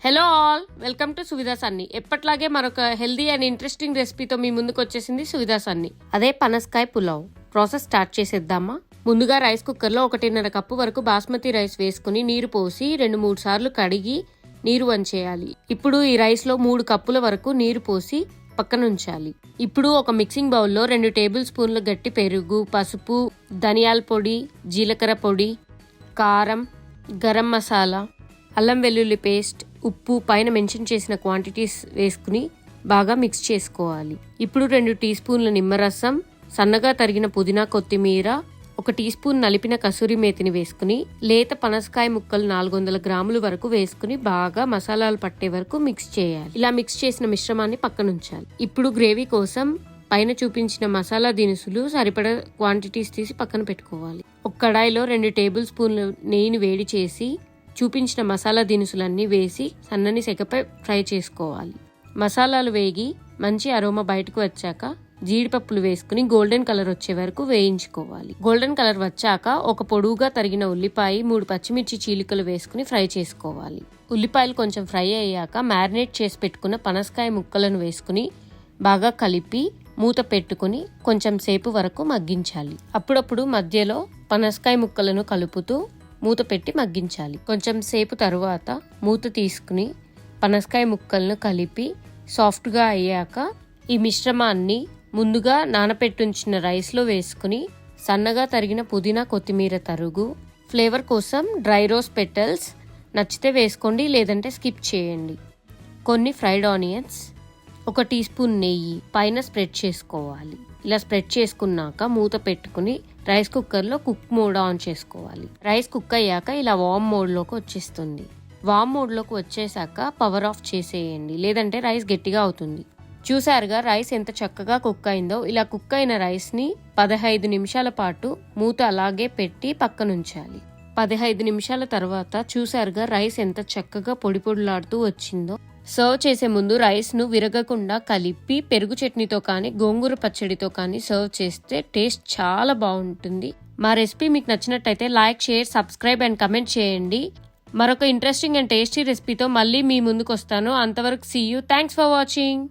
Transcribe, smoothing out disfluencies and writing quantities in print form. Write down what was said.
Hello all, welcome to Suvidha Sunny. ఎప్పట్లాగే మరొక healthy and interesting రెసిపీతో మీ ముందుకు వచ్చేసింది సువిధా సన్ని. అదే పనసకాయ పులావ్. ప్రాసెస్ స్టార్ట్ చేసేద్దామా? ముందుగా రైస్ కుక్కర్లో 1.5 కప్పు వరకు బాస్మతి రైస్ వేసుకుని నీరు పోసి 2-3 సార్లు కడిగి నీరు వంచేయాలి. ఇప్పుడు ఈ రైస్లో 3 కప్పుల వరకు నీరు పోసి పక్కనుంచాలి. ఇప్పుడు ఒక మిక్సింగ్ బౌల్లో 2 టేబుల్ స్పూన్ల గట్టి పెరుగు, పసుపు, ధనియాల పొడి, జీలకర్ర పొడి, కారం, గరం మసాలా, అల్లం వెల్లుల్లి పేస్ట్, ఉప్పు పైన మెన్షన్ చేసిన క్వాంటిటీస్ వేసుకుని బాగా మిక్స్ చేసుకోవాలి. ఇప్పుడు 2 టీ స్పూన్ల నిమ్మరసం, సన్నగా తరిగిన పుదీనా, కొత్తిమీర, 1 టీ స్పూన్ నలిపిన కసూరి మేతిని వేసుకుని లేత పనసకాయ ముక్కలు 400 గ్రాముల వరకు వేసుకుని బాగా మసాలాలు పట్టే వరకు మిక్స్ చేయాలి. ఇలా మిక్స్ చేసిన మిశ్రమాన్ని పక్కనుంచాలి. ఇప్పుడు గ్రేవీ కోసం పైన చూపించిన మసాలా దినుసులు సరిపడా క్వాంటిటీస్ తీసి పక్కన పెట్టుకోవాలి. ఒక కడాయిలో 2 టేబుల్ స్పూన్ల నెయ్యిని వేడి చేసి చూపించిన మసాలా దినుసులన్నీ వేసి సన్నని సెగపై ఫ్రై చేసుకోవాలి. మసాలాలు వేగి మంచి అరోమా బయటకు వచ్చాక జీడిపప్పులు వేసుకుని గోల్డెన్ కలర్ వచ్చే వరకు వేయించుకోవాలి. గోల్డెన్ కలర్ వచ్చాక ఒక పొడువుగా తరిగిన ఉల్లిపాయ, 3 పచ్చిమిర్చి చీలికలు వేసుకుని ఫ్రై చేసుకోవాలి. ఉల్లిపాయలు కొంచెం ఫ్రై అయ్యాక మ్యారినేట్ చేసి పెట్టుకున్న పనసకాయ ముక్కలను వేసుకుని బాగా కలిపి మూత పెట్టుకుని కొంచెం సేపు వరకు మగ్గించాలి. అప్పుడప్పుడు మధ్యలో పనసకాయ ముక్కలను కలుపుతూ మూత పెట్టి మగ్గించాలి. కొంచెం సేపు తరువాత మూత తీసుకుని పనసకాయ ముక్కలను కలిపి సాఫ్ట్గా అయ్యాక ఈ మిశ్రమాన్ని ముందుగా నానపెట్టుంచిన రైస్లో వేసుకుని సన్నగా తరిగిన పుదీనా, కొత్తిమీర తరుగు, ఫ్లేవర్ కోసం డ్రై రోజ్ పెటల్స్ నచ్చితే వేసుకోండి, లేదంటే స్కిప్ చేయండి, కొన్ని ఫ్రైడ్ ఆనియన్స్, 1 టీ స్పూన్ నెయ్యి పైన స్ప్రెడ్ చేసుకోవాలి. ఇలా స్ప్రెడ్ చేసుకున్నాక మూత పెట్టుకుని రైస్ కుక్కర్లో కుక్ మోడ్ ఆన్ చేసుకోవాలి. రైస్ కుక్ అయ్యాక ఇలా వార్మ్ మోడ్లోకి వచ్చేస్తుంది. వార్మ్ మోడ్లోకి వచ్చేసాక పవర్ ఆఫ్ చేసేయండి, లేదంటే రైస్ గట్టిగా అవుతుంది. చూసారుగా రైస్ ఎంత చక్కగా కుక్ అయిందో. ఇలా కుక్ అయిన రైస్ని 15 నిమిషాల పాటు మూత అలాగే పెట్టి పక్కనుంచాలి. 15 నిమిషాల తర్వాత చూసారుగా రైస్ ఎంత చక్కగా పొడి పొడిలాడుతూ వచ్చిందో. సర్వ్ చేసే ముందు రైస్ను విరగకుండా కలిపి పెరుగు చట్నీతో కానీ గోంగూర పచ్చడితో కానీ సర్వ్ చేస్తే టేస్ట్ చాలా బాగుంటుంది. మా రెసిపీ మీకు నచ్చినట్టయితే like, share, subscribe and comment చేయండి. మరొక ఇంట్రెస్టింగ్ అండ్ టేస్టీ రెసిపీతో మళ్ళీ మీ ముందుకు వస్తాను. అంతవరకు see you. Thanks for watching.